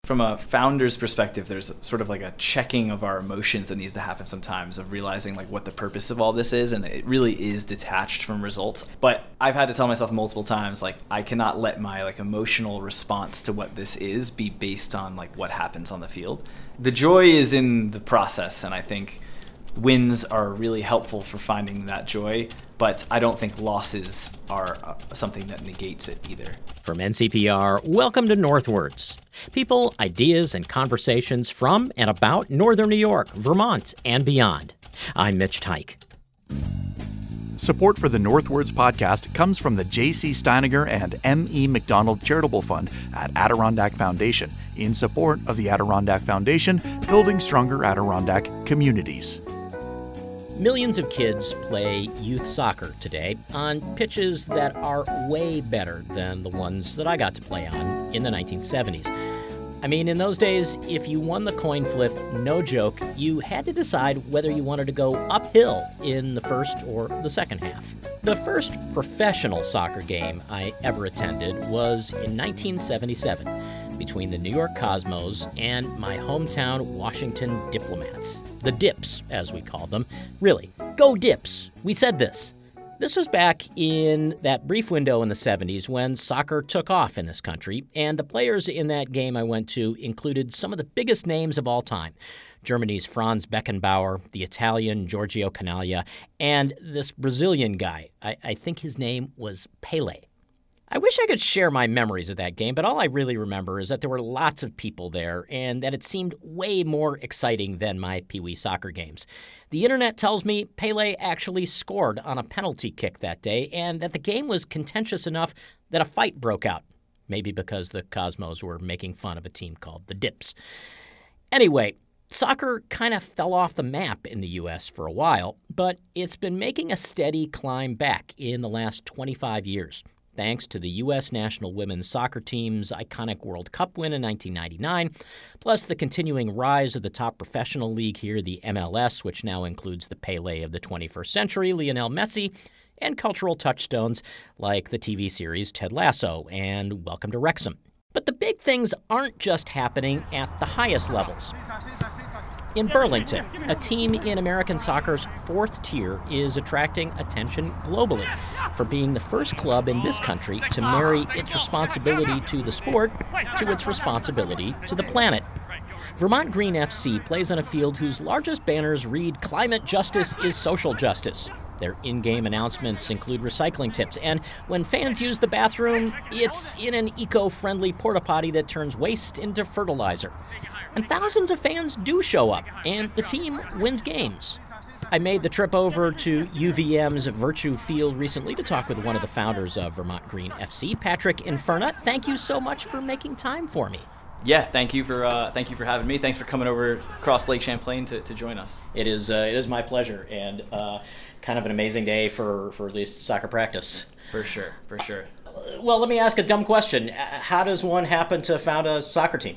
From a founder's perspective, there's sort of like a checking of our emotions that needs to happen sometimes, of realizing like what the purpose of all this is, and it really is detached from results. But I've had to tell myself multiple times, like, I cannot let my like emotional response to what this is be based on like what happens on the field. The joy is in the process, and I think wins are really helpful for finding that joy, but I don't think losses are something that negates it either. From NCPR, welcome to Northwards. People, ideas, and conversations from and about Northern New York, Vermont, and beyond. I'm Mitch Teich. Support for the Northwards podcast comes from the J.C. Steiniger and M.E. McDonald Charitable Fund at Adirondack Foundation, in support of the Adirondack Foundation, building stronger Adirondack communities. Millions of kids play youth soccer today on pitches that are way better than the ones that I got to play on in the 1970s. I mean, in those days, if you won the coin flip, no joke, you had to decide whether you wanted to go uphill in the first or the second half. The first professional soccer game I ever attended was in 1977 between the New York Cosmos and my hometown Washington Diplomats. The Dips, as we called them. Really, go Dips! We said this. This was back in that brief window in the 70s when soccer took off in this country, and the players in that game I went to included some of the biggest names of all time. Germany's Franz Beckenbauer, the Italian Giorgio Canaglia, and this Brazilian guy. I think his name was Pelé. I wish I could share my memories of that game, but all I really remember is that there were lots of people there and that it seemed way more exciting than my Pee-wee soccer games. The internet tells me Pelé actually scored on a penalty kick that day and that the game was contentious enough that a fight broke out, maybe because the Cosmos were making fun of a team called the Dips. Anyway, soccer kind of fell off the map in the U.S. for a while, but it's been making a steady climb back in the last 25 years. Thanks to the U.S. national women's soccer team's iconic World Cup win in 1999, plus the continuing rise of the top professional league here, the MLS, which now includes the Pelé of the 21st century, Lionel Messi, and cultural touchstones like the TV series Ted Lasso and Welcome to Wrexham. But the big things aren't just happening at the highest levels. In Burlington, a team in American soccer's fourth tier is attracting attention globally for being the first club in this country to marry its responsibility to the sport to its responsibility to the planet. Vermont Green FC plays on a field whose largest banners read, "Climate justice is social justice." Their in-game announcements include recycling tips, and when fans use the bathroom, it's in an eco-friendly porta-potty that turns waste into fertilizer. And thousands of fans do show up, and the team wins games. I made the trip over to UVM's Virtue Field recently to talk with one of the founders of Vermont Green FC, Patrick Inferna. Thank you so much for making time for me. Yeah, thank you for having me. Thanks for coming over across Lake Champlain to join us. It is my pleasure, and kind of an amazing day for at least soccer practice. For sure. Well, let me ask a dumb question. How does one happen to found a soccer team?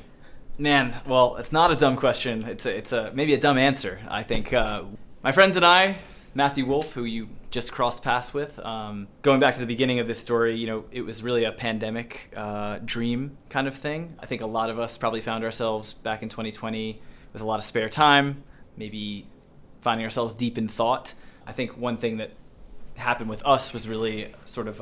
Man, well, it's not a dumb question. It's maybe a dumb answer. I think my friends and I, Matthew Wolf, who you just crossed paths with, going back to the beginning of this story, it was really a pandemic dream kind of thing. I think a lot of us probably found ourselves back in 2020 with a lot of spare time, maybe finding ourselves deep in thought. I think one thing that happened with us was really sort of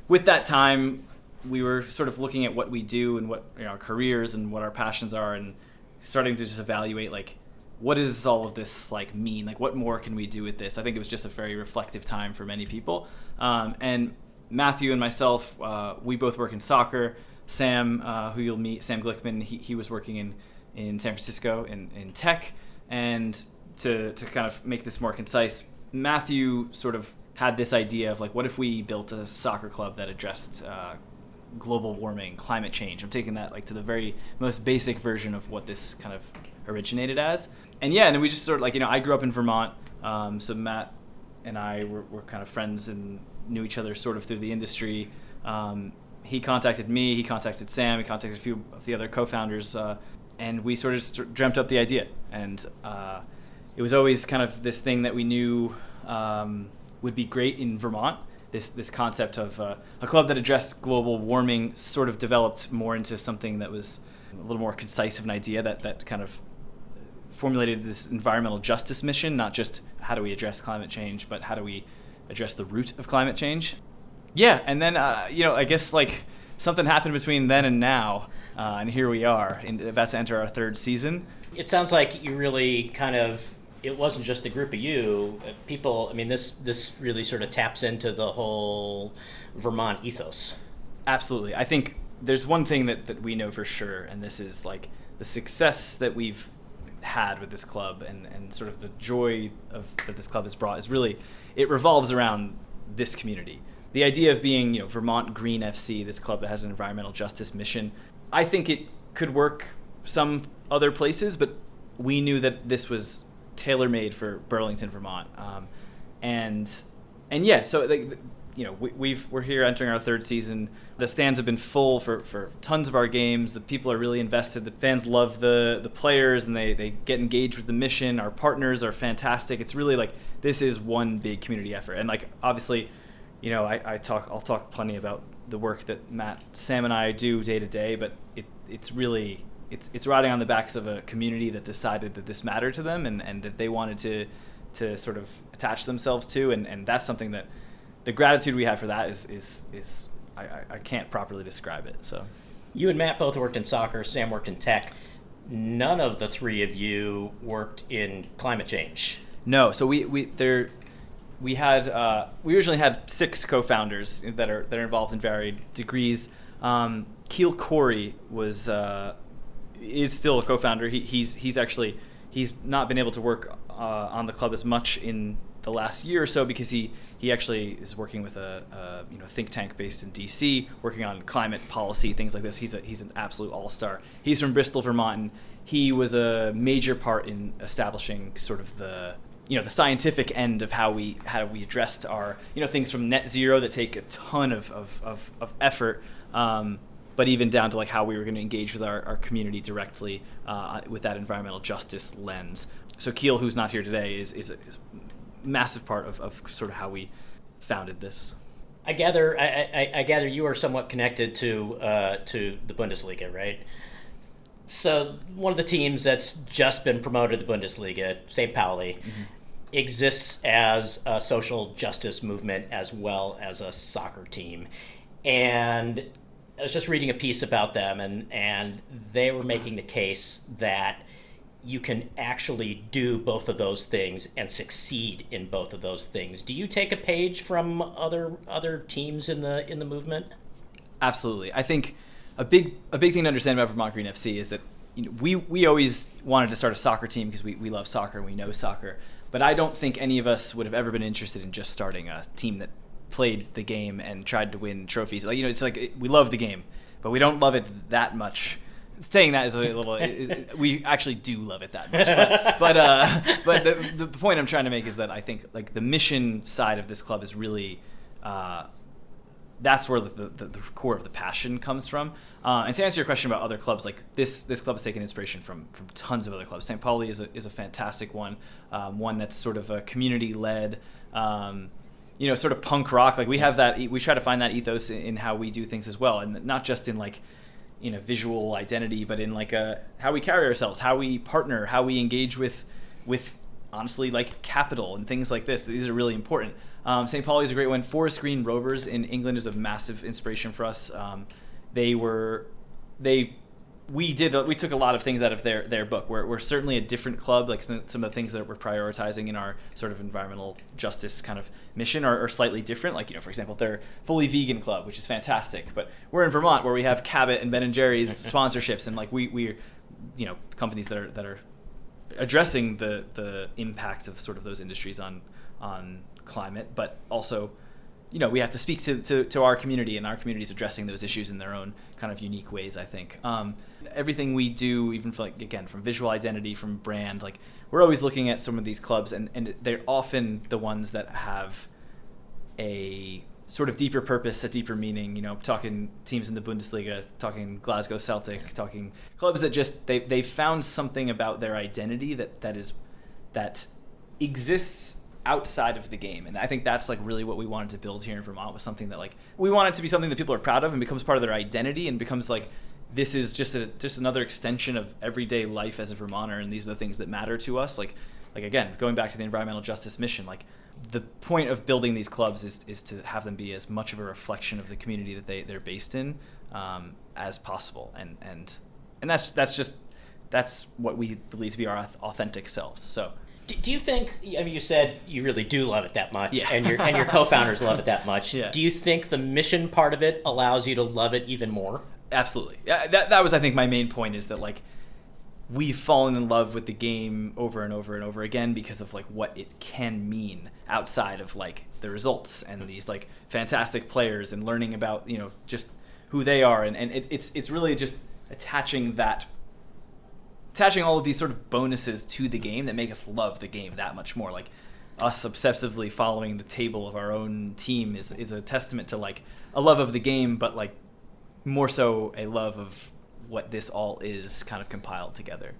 with that time, we were sort of looking at what we do and what our careers and what our passions are, and starting to just evaluate like, what does all of this like mean? Like, what more can we do with this? I think it was just a very reflective time for many people. And Matthew and myself, we both work in soccer. Sam, who you'll meet, Sam Glickman, he was working in San Francisco in tech. And to kind of make this more concise, Matthew sort of had this idea of like, what if we built a soccer club that addressed global warming, climate change. I'm taking that like to the very most basic version of what this kind of originated as. And then we just sort of like, I grew up in Vermont, so Matt and I were kind of friends and knew each other sort of through the industry. He contacted me, he contacted Sam, he contacted a few of the other co-founders, and we sort of just dreamt up the idea. And it was always kind of this thing that we knew would be great in Vermont. This concept of a club that addressed global warming sort of developed more into something that was a little more concise of an idea that kind of formulated this environmental justice mission, not just how do we address climate change, but how do we address the root of climate change. Yeah, and then, I guess like something happened between then and now, and here we are, about to enter our third season. It sounds like you really it wasn't just a group of you, people, I mean, this really sort of taps into the whole Vermont ethos. Absolutely. I think there's one thing that we know for sure, and this is like the success that we've had with this club and sort of the joy that this club has brought is really, it revolves around this community. The idea of being, Vermont Green FC, this club that has an environmental justice mission, I think it could work some other places, but we knew that this was tailor-made for Burlington, Vermont. We're here entering our third season. The stands have been full for tons of our games. The people are really invested. The fans love the players, and they get engaged with the mission. Our partners are fantastic. It's really like this is one big community effort. And like obviously, I'll talk plenty about the work that Matt, Sam, and I do day to day, but it's really it's riding on the backs of a community that decided that this mattered to them and that they wanted to sort of attach themselves to, and that's something that the gratitude we have for that is I can't properly describe it. So you and Matt both worked in soccer. Sam worked in tech. None of the three of you worked in climate change. No. So we originally had 6 co-founders that are involved in varied degrees. Keel Corey is still a co-founder. He's not been able to work on the club as much in the last year or so because he actually is working with a think tank based in DC, working on climate policy, things like this. He's an absolute all-star. He's from Bristol, Vermont, and he was a major part in establishing sort of the scientific end of how we addressed our things from net zero that take a ton of effort, but even down to like how we were going to engage with our community directly with that environmental justice lens. So Keel, who's not here today, is a massive part of sort of how we founded this. I gather you are somewhat connected to the Bundesliga, right? So one of the teams that's just been promoted to the Bundesliga, St. Pauli, exists as a social justice movement as well as a soccer team. And I was just reading a piece about them, and they were making the case that you can actually do both of those things and succeed in both of those things. Do you take a page from other teams in the movement? Absolutely. I think a big thing to understand about Vermont Green FC is that we always wanted to start a soccer team because we love soccer and we know soccer. But I don't think any of us would have ever been interested in just starting a team that played the game and tried to win trophies. Like it's like we love the game, but we don't love it that much. Saying that is a little. We actually do love it that much, but the point I'm trying to make is that I think like the mission side of this club is really that's where the core of the passion comes from. And to answer your question about other clubs, like this club has taken inspiration from tons of other clubs. St. Pauli is a fantastic one that's sort of a community led. Sort of punk rock. Like we have that. We try to find that ethos in how we do things as well, and not just in like visual identity, but in like how we carry ourselves, how we partner, how we engage with honestly like capital and things like this. These are really important. St. Pauli is a great one. Forest Green Rovers in England is a massive inspiration for us. We took a lot of things out of their book. We're certainly a different club. Like some of the things that we're prioritizing in our sort of environmental justice kind of mission are slightly different. Like for example, they're fully vegan club, which is fantastic. But we're in Vermont where we have Cabot and Ben & Jerry's sponsorships, and like we're companies that are addressing the impact of sort of those industries on climate, but also we have to speak to our community, and our community is addressing those issues in their own kind of unique ways, I think. Everything we do, even from visual identity, from brand, like we're always looking at some of these clubs, and they're often the ones that have a sort of deeper purpose, a deeper meaning. Talking teams in the Bundesliga, talking Glasgow Celtic, talking clubs that just they found something about their identity that exists outside of the game. And I think that's like really what we wanted to build here in Vermont, was something that like we want it to be something that people are proud of and becomes part of their identity and becomes like this is just another extension of everyday life as a Vermonter, and these are the things that matter to us. Like again, going back to the environmental justice mission, like the point of building these clubs is to have them be as much of a reflection of the community that they're based in as possible, and that's what we believe to be our authentic selves. So. Do you think, I mean, you said you really do love it that much, Yeah. and your co-founders love it that much. Yeah. Do you think the mission part of it allows you to love it even more? Absolutely. That was, I think, my main point, is that like we've fallen in love with the game over and over and over again because of like what it can mean outside of like the results and these like fantastic players and learning about, just who they are, and it's really just attaching all of these sort of bonuses to the game that make us love the game that much more. Like us obsessively following the table of our own team is a testament to like a love of the game, but like more so a love of what this all is kind of compiled together.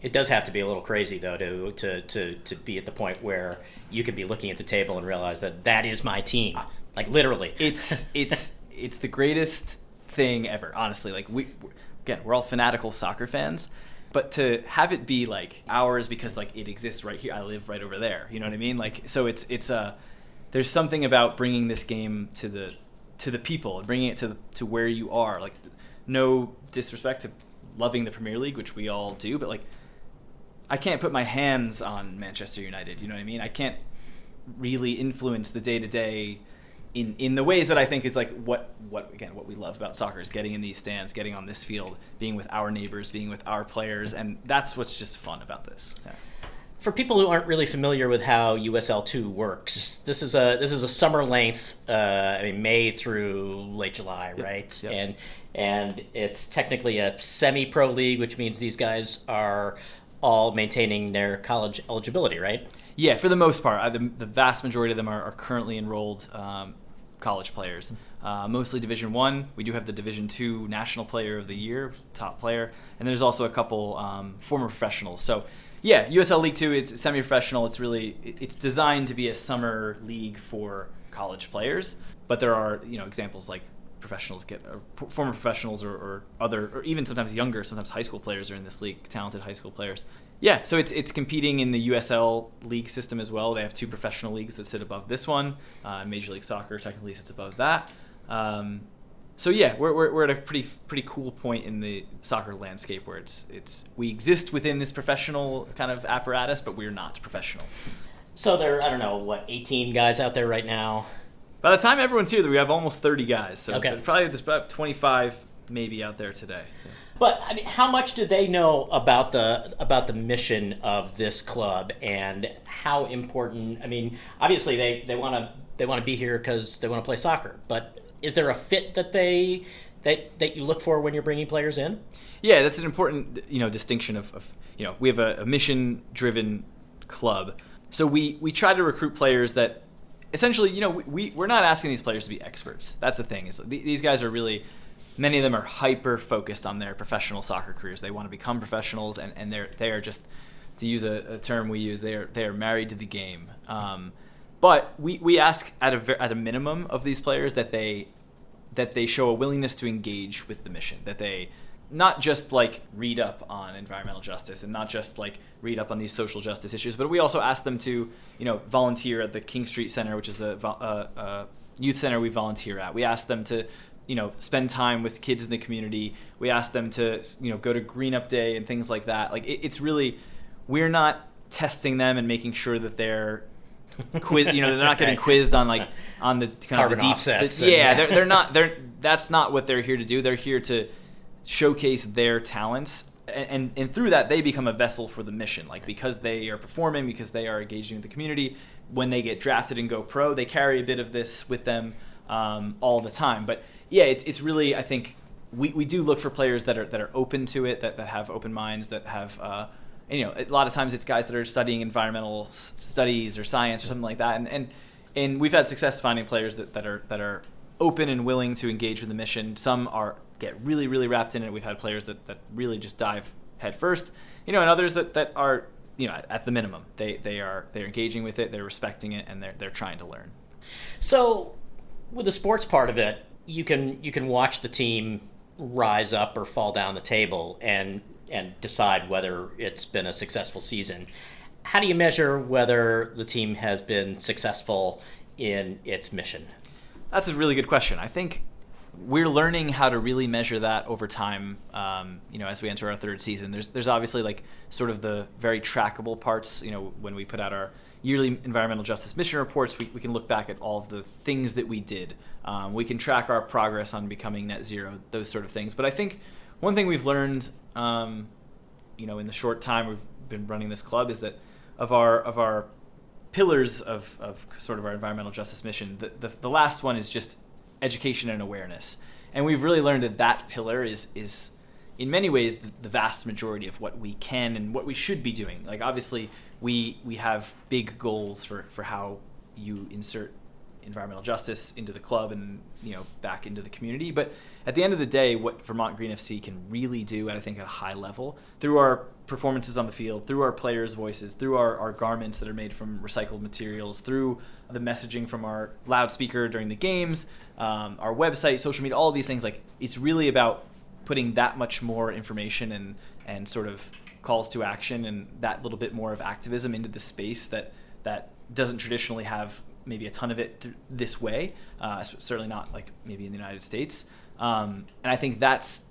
It does have to be a little crazy though to be at the point where you could be looking at the table and realize that is my team, like literally. It's the greatest thing ever, honestly. Like we're all fanatical soccer fans. But to have it be like ours because like it exists right here, I live right over there. You know what I mean? Like, so it's there's something about bringing this game to the people and bringing it to where you are. Like, no disrespect to loving the Premier League, which we all do, but like I can't put my hands on Manchester United. You know what I mean? I can't really influence the day to day in the ways that I think is like what we love about soccer is getting in these stands, getting on this field, being with our neighbors, being with our players, and that's what's just fun about this. Yeah. For people who aren't really familiar with how USL2 works, this is a summer length, May through late July, right? Yep. And it's technically a semi-pro league, which means these guys are all maintaining their college eligibility, right? Yeah, for the most part, the vast majority of them are currently enrolled college players. Mostly Division 1. We do have the Division 2 National Player of the Year, top player, and there's also a couple former professionals. So, yeah, USL League 2, it's semi-professional. It's designed to be a summer league for college players, but there are examples like professionals former professionals or other, or even sometimes younger, sometimes high school players are in this league, talented high school players. Yeah, so it's competing in the USL league system as well. They have 2 professional leagues that sit above this one. Major League Soccer technically sits above that. So yeah, we're at a pretty cool point in the soccer landscape where we exist within this professional kind of apparatus, but we're not professional. So there are 18 guys out there right now. By the time everyone's here, we have almost 30 guys. So okay. There's about 25 maybe out there today. Yeah. But I mean, how much do they know about the mission of this club and how important? I mean, obviously they want to be here because they want to play soccer. But is there a fit that you look for when you're bringing players in? Yeah, that's an important distinction of we have a mission-driven club, so we try to recruit players that essentially we're not asking these players to be experts. That's the thing, is these guys are really. Many of them are hyper focused on their professional soccer careers. They want to become professionals, and they are just, to use a term we use, they are married to the game. But we ask at a minimum of these players that they show a willingness to engage with the mission. That they not just like read up on environmental justice and not just like read up on these social justice issues, but we also ask them to volunteer at the King Street Center, which is a youth center we volunteer at. We ask them to spend time with kids in the community. We ask them to, go to Green Up Day and things like that. Like it's really, we're not testing them and making sure that they're they're not getting quizzed on the kind carbon of the deep offsets. They're not. That's not what they're here to do. They're here to showcase their talents, and through that they become a vessel for the mission. Like because they are performing, because they are engaging with the community. When they get drafted and go pro, they carry a bit of this with them all the time. But yeah, it's really, I think we do look for players that are open to it, that have open minds, that have a lot of times it's guys that are studying environmental studies or science or something like that, and we've had success finding players that are open and willing to engage with the mission. Some get really, really wrapped in it. We've had players that really just dive head first, and others that are at the minimum. They're engaging with it, they're respecting it, and they're trying to learn. So with the sports part of it, you can watch the team rise up or fall down the table and decide whether it's been a successful season. How do you measure whether the team has been successful in its mission? That's a really good question. I think we're learning how to really measure that over time. As we enter our third season, there's obviously like sort of the very trackable parts. When we put out our yearly environmental justice mission reports, we can look back at all of the things that we did. We can track our progress on becoming net zero, those sort of things. But I think one thing we've learned, in the short time we've been running this club, is that of our pillars of sort of our environmental justice mission, the last one is just education and awareness. And we've really learned that pillar is in many ways the vast majority of what we can and what we should be doing. Like obviously we have big goals for how you insert environmental justice into the club and back into the community. But at the end of the day, what Vermont Green FC can really do, and I think at a high level, through our performances on the field, through our players' voices, through our garments that are made from recycled materials, through the messaging from our loudspeaker during the games, our website, social media, all of these things, like it's really about putting that much more information and sort of calls to action and that little bit more of activism into the space that doesn't traditionally have maybe a ton of it this way, certainly not like maybe in the United States. And I think that's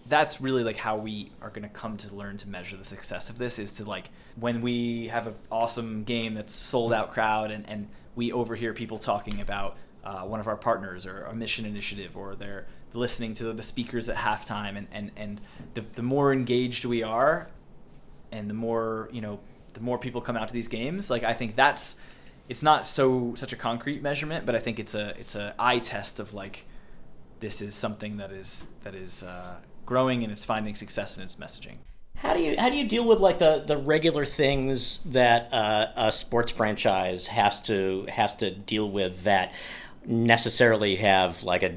really like how we are going to come to learn to measure the success of this, is to like when we have an awesome game that's sold out crowd and we overhear people talking about one of our partners or a mission initiative, or they're listening to the speakers at halftime, and the more engaged we are and the more people come out to these games, like I think it's not such a concrete measurement, but I think it's a eye test of like this is something that is growing and it's finding success in its messaging. How do you deal with like the regular things that a sports franchise has to deal with that necessarily have like a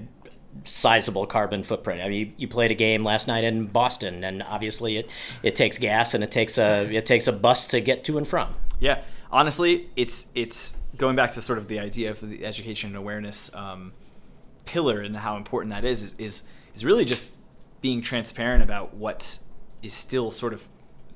sizable carbon footprint? I mean, you played a game last night in Boston, and obviously it takes gas and it takes a bus to get to and from. Yeah, honestly, it's going back to sort of the idea of the education and awareness pillar and how important that is really just being transparent about what is still sort of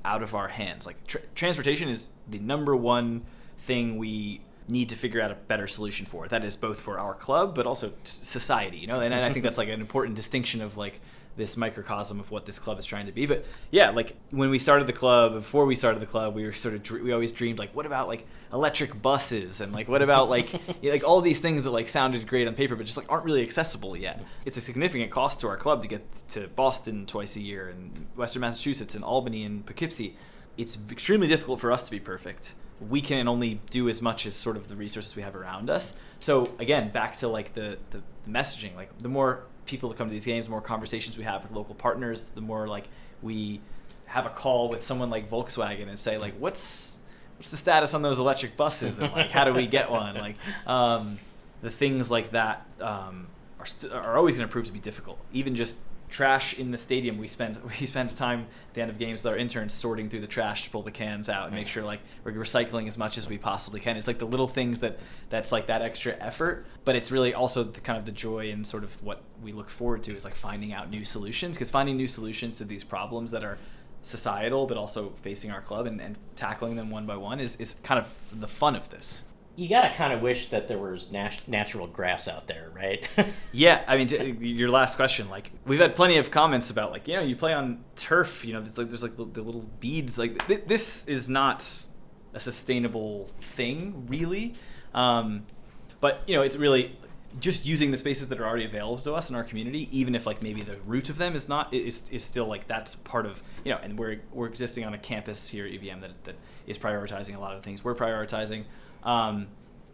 out of our hands. Like transportation is the number one thing we need to figure out a better solution for. That is both for our club, but also society, and I think that's like an important distinction of like this microcosm of what this club is trying to be. But yeah, like when we started the club, before we started the club, we always dreamed like, what about like electric buses, and like what about like like all these things that like sounded great on paper but just like aren't really accessible yet. It's a significant cost to our club to get to Boston twice a year, and Western Massachusetts, and Albany, and Poughkeepsie. It's extremely difficult for us to be perfect. We can only do as much as sort of the resources we have around us. So again, back to like the messaging, like the more people that come to these games, the more conversations we have with local partners, the more like we have a call with someone like Volkswagen and say like, what's the status on those electric buses, and like how do we get one? Like the things like that are always going to prove to be difficult. Even just trash in the stadium, we spend time at the end of games with our interns sorting through the trash to pull the cans out and make sure like we're recycling as much as we possibly can. It's like the little things that's like that extra effort, but it's really also the kind of the joy and sort of what we look forward to is like finding out new solutions, because finding new solutions to these problems that are societal but also facing our club and tackling them one by one is kind of the fun of this. You gotta kind of wish that there was natural grass out there, right? Yeah, I mean, your last question, like we've had plenty of comments about like, you play on turf, there's like the little beads, like this is not a sustainable thing really, but it's really just using the spaces that are already available to us in our community, even if like maybe the root of them is still like that's part of and we're existing on a campus here at UVM that is prioritizing a lot of the things we're prioritizing.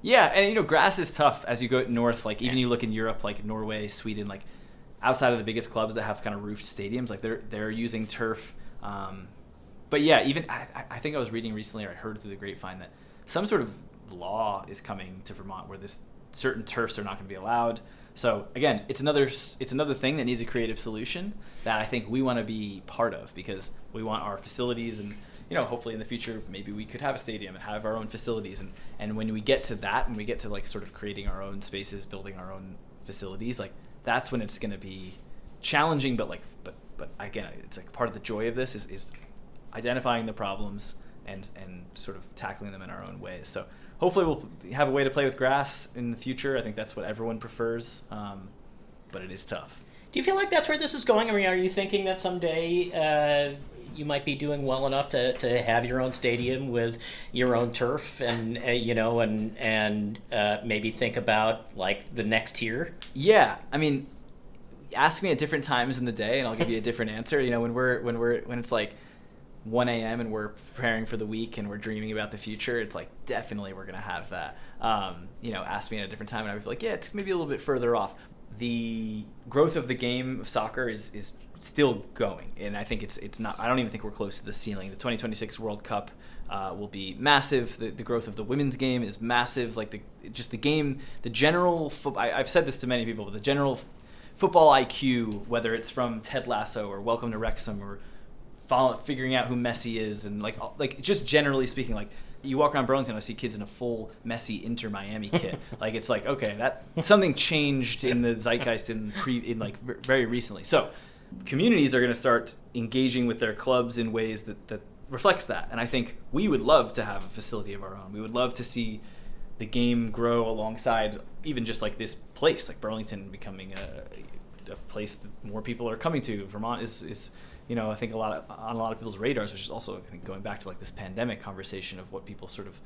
Yeah, and grass is tough as you go north. Like even you look in Europe, like Norway, Sweden, like outside of the biggest clubs that have kind of roofed stadiums, like they're using turf. But yeah, even I think I was reading recently, or I heard through the grapevine, that some sort of law is coming to Vermont where certain turfs are not going to be allowed. So again, it's another thing that needs a creative solution that I think we want to be part of, because we want our facilities and hopefully in the future, maybe we could have a stadium and have our own facilities. And when we get to that, and we get to like sort of creating our own spaces, building our own facilities, like that's when it's going to be challenging, but again, it's like part of the joy of this is identifying the problems and sort of tackling them in our own ways. So hopefully we'll have a way to play with grass in the future. I think that's what everyone prefers, but it is tough. Do you feel like that's where this is going? I mean, are you thinking that someday you might be doing well enough to have your own stadium with your own turf and maybe think about like the next tier? Yeah, I mean, ask me at different times in the day and I'll give you a different answer. You know, when it's like 1 a.m. and we're preparing for the week and we're dreaming about the future, it's like definitely we're gonna have that. Ask me at a different time and I would be like, yeah, it's maybe a little bit further off. The growth of the game of soccer is still going, and I think it's not. I don't even think we're close to the ceiling. The 2026 World Cup will be massive. The growth of the women's game is massive. Like the game, the general. I've said this to many people, but the general football IQ, whether it's from Ted Lasso or Welcome to Wrexham or figuring out who Messi is, and like just generally speaking, like you walk around Burlington, I see kids in a full Messi Inter Miami kit. Like it's like, okay, that something changed in the zeitgeist in very recently. So communities are going to start engaging with their clubs in ways that reflects that. And I think we would love to have a facility of our own. We would love to see the game grow alongside even just like this place, like Burlington becoming a place that more people are coming to. Vermont is I think on a lot of people's radars, which is also, I think, going back to like this pandemic conversation of what people sort of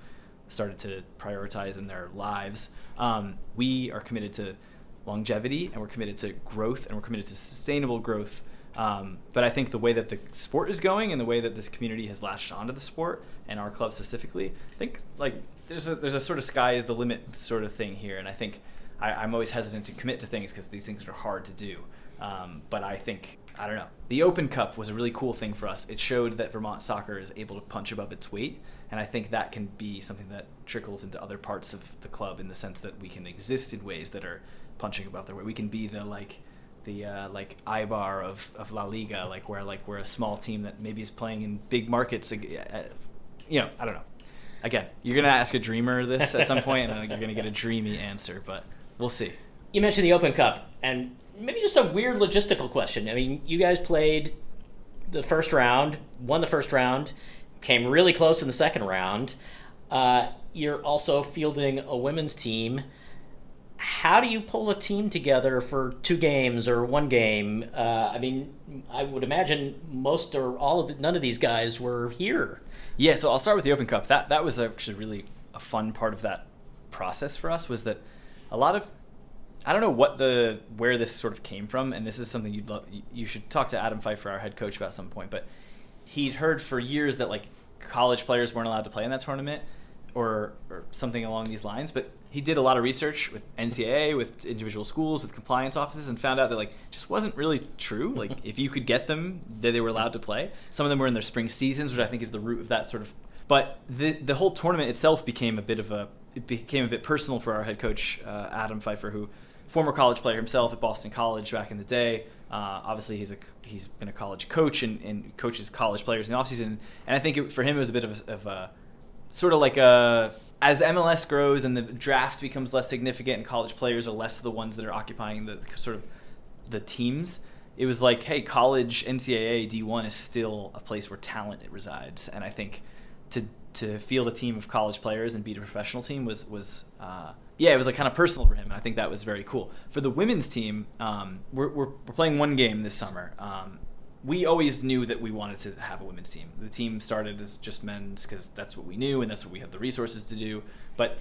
started to prioritize in their lives. We are committed to longevity, and we're committed to growth, and we're committed to sustainable growth. But I think the way that the sport is going and the way that this community has latched onto the sport, and our club specifically, I think like there's a sort of sky is the limit sort of thing here. And I think I'm always hesitant to commit to things because these things are hard to do. But I think, I don't know, the Open Cup was a really cool thing for us. It showed that Vermont soccer is able to punch above its weight, and I think that can be something that trickles into other parts of the club in the sense that we can exist in ways that are punching above their weight. We can be the Ibar of La Liga, where we're a small team that maybe is playing in big markets. I don't know. Again, you're gonna ask a dreamer this at some point, and I think you're gonna get a dreamy answer, but we'll see. You mentioned the Open Cup, and maybe just a weird logistical question. I mean, you guys played the first round, won the first round, came really close in the second round. You're also fielding a women's team. How do you pull a team together for 2 games or 1 game? I would imagine most or all of none of these guys were here. Yeah, so I'll start with the Open Cup. That was actually really a fun part of that process for us, was that a lot of, I don't know where this sort of came from, and this is something you should talk to Adam Pfeiffer, our head coach, about some point, but he'd heard for years that like college players weren't allowed to play in that tournament or something along these lines, but he did a lot of research with NCAA, with individual schools, with compliance offices, and found out that like it just wasn't really true. Like if you could get them, that they were allowed to play. Some of them were in their spring seasons, which I think is the root of that sort of. But the whole tournament itself became a bit personal for our head coach, Adam Pfeiffer, who former college player himself at Boston College back in the day. Obviously, he's been a college coach and coaches college players in the offseason. And I think for him it was a bit of a sort of like as MLS grows and the draft becomes less significant and college players are less the ones that are occupying the sort of the teams, it was like, hey, college NCAA D1 is still a place where talent resides. And I think to field a team of college players and beat a professional team was it was like kind of personal for him. And I think that was very cool. For the women's team, we're playing 1 game this summer. We always knew that we wanted to have a women's team. The team started as just men's because that's what we knew and that's what we had the resources to do. But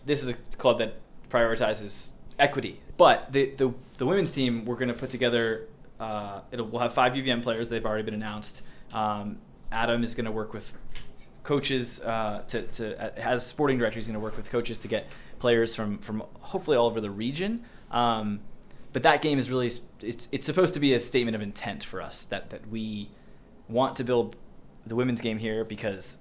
this is a club that prioritizes equity. But the women's team, we're going to put together. We'll have 5 UVM players. They've already been announced. Adam is going to work with coaches as sporting director. He's going to work with coaches to get players from hopefully all over the region. But that game is really, it's supposed to be a statement of intent for us that we want to build the women's game here because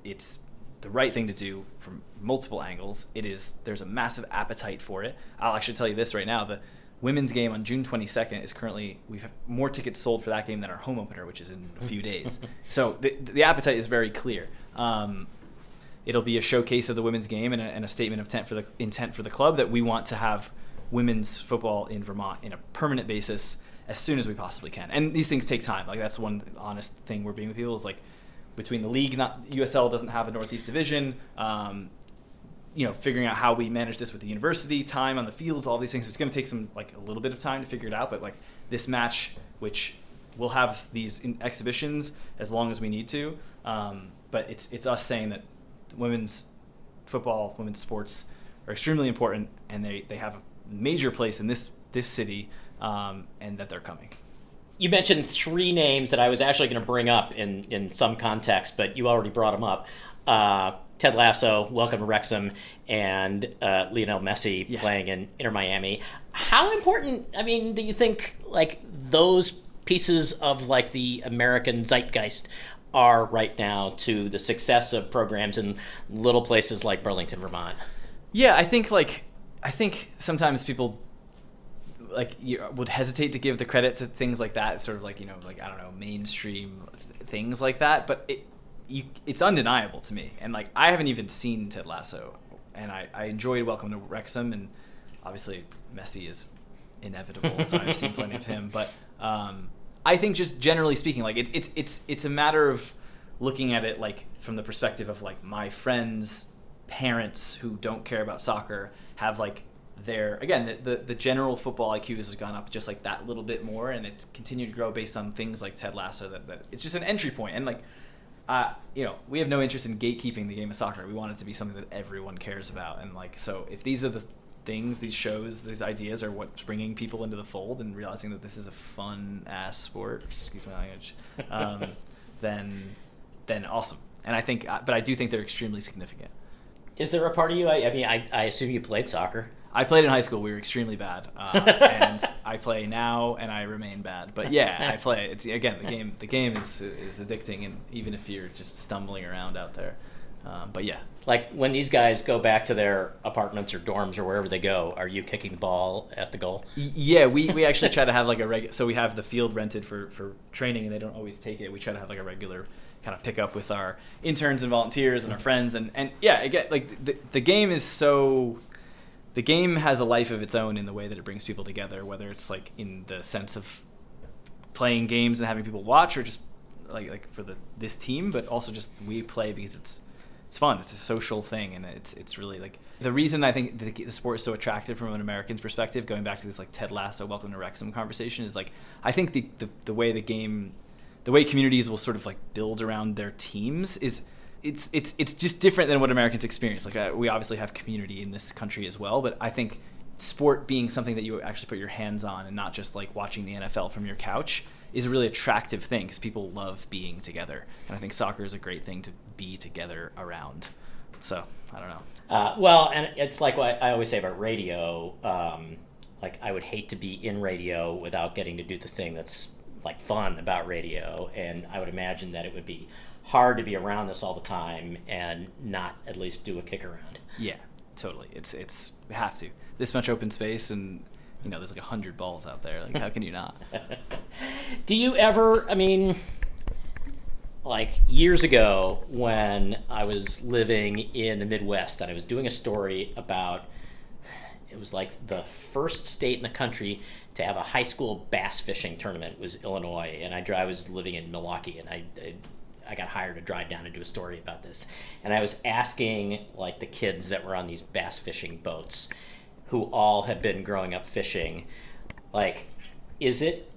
it's the right thing to do from multiple angles. There's a massive appetite for it. I'll actually tell you this right now. The women's game on June 22nd is currently, we have more tickets sold for that game than our home opener, which is in a few days. So the appetite is very clear. It'll be a showcase of the women's game and a statement of intent for the club that we want to have women's football in Vermont in a permanent basis. as soon as we possibly can. And these things take time. Like, that's one honest thing we're being with people is like, between the league, USL doesn't have a Northeast division, figuring out how we manage this with the university, time on the fields, all these things. It's going to take a little bit of time to figure it out. But like this match, which we'll have these exhibitions as long as we need to. But it's us saying that women's football, women's sports are extremely important, and they have a major place in this city, and that they're coming. You mentioned 3 names that I was actually going to bring up in some context, but you already brought them up. Ted Lasso, welcome to Wrexham, and Lionel Messi playing in Inter Miami. How important, do you think like those pieces of like the American zeitgeist are right now to the success of programs in little places like Burlington, Vermont? Yeah, I think sometimes people you would hesitate to give the credit to things like that. It's sort of like, I don't know, mainstream things like that. But it's undeniable to me. And like, I haven't even seen Ted Lasso, and I enjoyed Welcome to Wrexham, and obviously Messi is inevitable, so I've seen plenty of him. But I think just generally speaking, like it's a matter of looking at it like from the perspective of like my friends' parents who don't care about soccer have like the general football IQ has gone up just like that little bit more, and it's continued to grow based on things like Ted Lasso. That it's just an entry point, and like we have no interest in gatekeeping the game of soccer. We want it to be something that everyone cares about, and like so if these are the things, these shows, these ideas are what's bringing people into the fold and realizing that this is a fun ass sport, excuse my language, then awesome. And I think, but I do think they're extremely significant. Is there a part of you? I assume you played soccer. I played in high school. We were extremely bad, and I play now, and I remain bad. But yeah, I play. It's again the game is addicting, and even if you're just stumbling around out there, but yeah. Like when these guys go back to their apartments or dorms or wherever they go, are you kicking the ball at the goal? Yeah, we actually try to have like a so we have the field rented for training, and they don't always take it. We try to have like a regular kind of pick up with our interns and volunteers and our friends, and yeah, again, like the game is so. The game has a life of its own in the way that it brings people together, whether it's like in the sense of playing games and having people watch, or just like for this team, but also just we play because it's fun. It's a social thing, and it's really like the reason I think the sport is so attractive from an American's perspective. Going back to this like Ted Lasso, Welcome to Wrexham conversation is like I think the way the game, the way communities will sort of like build around their teams is. It's just different than what Americans experience. Like we obviously have community in this country as well, but I think sport being something that you actually put your hands on and not just like watching the NFL from your couch is a really attractive thing because people love being together, and I think soccer is a great thing to be together around. So I don't know. Well, and it's like what I always say about radio. Like I would hate to be in radio without getting to do the thing that's like fun about radio, and I would imagine that it would be hard to be around this all the time and not at least do a kick around. Yeah, totally. It's we have to. This much open space, and there's like 100 balls out there. Like how can you not? Do you ever? Like years ago when I was living in the Midwest and I was doing a story about, it was like the first state in the country to have a high school bass fishing tournament was Illinois, and I was living in Milwaukee, and I got hired to drive down and do a story about this. And I was asking like the kids that were on these bass fishing boats who all had been growing up fishing, like, is it,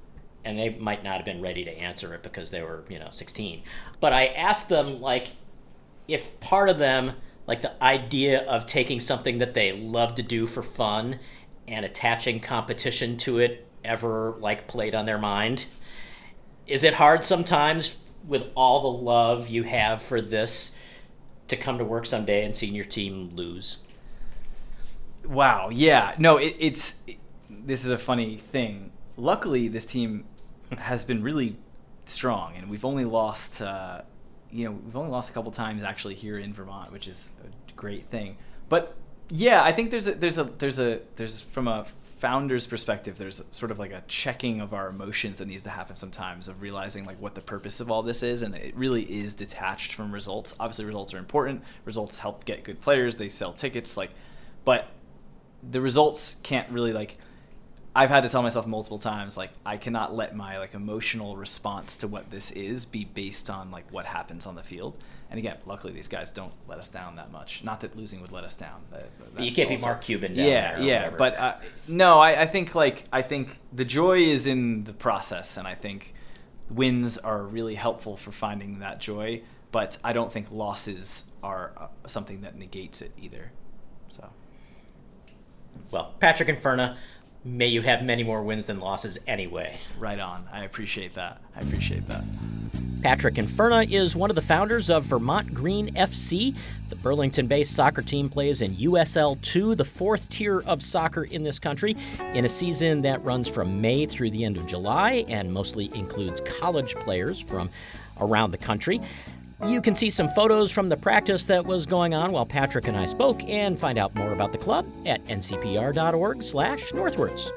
and they might not have been ready to answer it because they were, 16. But I asked them like if part of them, like the idea of taking something that they love to do for fun and attaching competition to it ever like played on their mind. Is it hard sometimes with all the love you have for this to come to work someday and seeing your team lose? Wow. Yeah. No, this is a funny thing. Luckily, this team has been really strong, and we've only lost, a couple times actually here in Vermont, which is a great thing. But yeah, I think there's from a founder's perspective, there's sort of like a checking of our emotions that needs to happen sometimes, of realizing like what the purpose of all this is, and it really is detached from results. Obviously, results are important. Results help get good players. They sell tickets, but the results can't really I've had to tell myself multiple times, like, I cannot let my like emotional response to what this is be based on like what happens on the field. And again, luckily these guys don't let us down that much. Not that losing would let us down. You can't be Mark Cuban down there. Yeah. Whatever. But no, I think the joy is in the process, and I think wins are really helpful for finding that joy. But I don't think losses are something that negates it either. So. Well, Patrick Inferna, may you have many more wins than losses anyway. Right on. I appreciate that. Patrick Inferna is one of the founders of Vermont Green FC. The Burlington-based soccer team plays in USL 2, the fourth tier of soccer in this country, in a season that runs from May through the end of July and mostly includes college players from around the country. You can see some photos from the practice that was going on while Patrick and I spoke and find out more about the club at ncpr.org/northwards.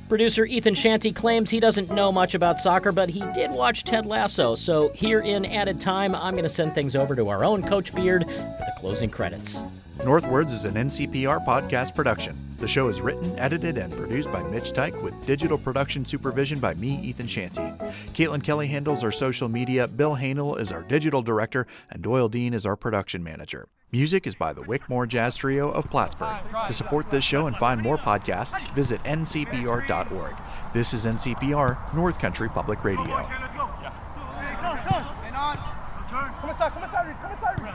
Producer Ethan Shanty claims he doesn't know much about soccer, but he did watch Ted Lasso, so here in added time, I'm going to send things over to our own Coach Beard for the closing credits. Northwards is an NCPR podcast production. The show is written, edited, and produced by Mitch Tyke with digital production supervision by me, Ethan Shanty. Caitlin Kelly handles our social media, Bill Hanel is our digital director, and Doyle Dean is our production manager. Music is by the Wickmore Jazz Trio of Plattsburgh. To support this show and find more podcasts, visit ncpr.org. This is NCPR, North Country Public Radio. Come inside, come inside, come inside.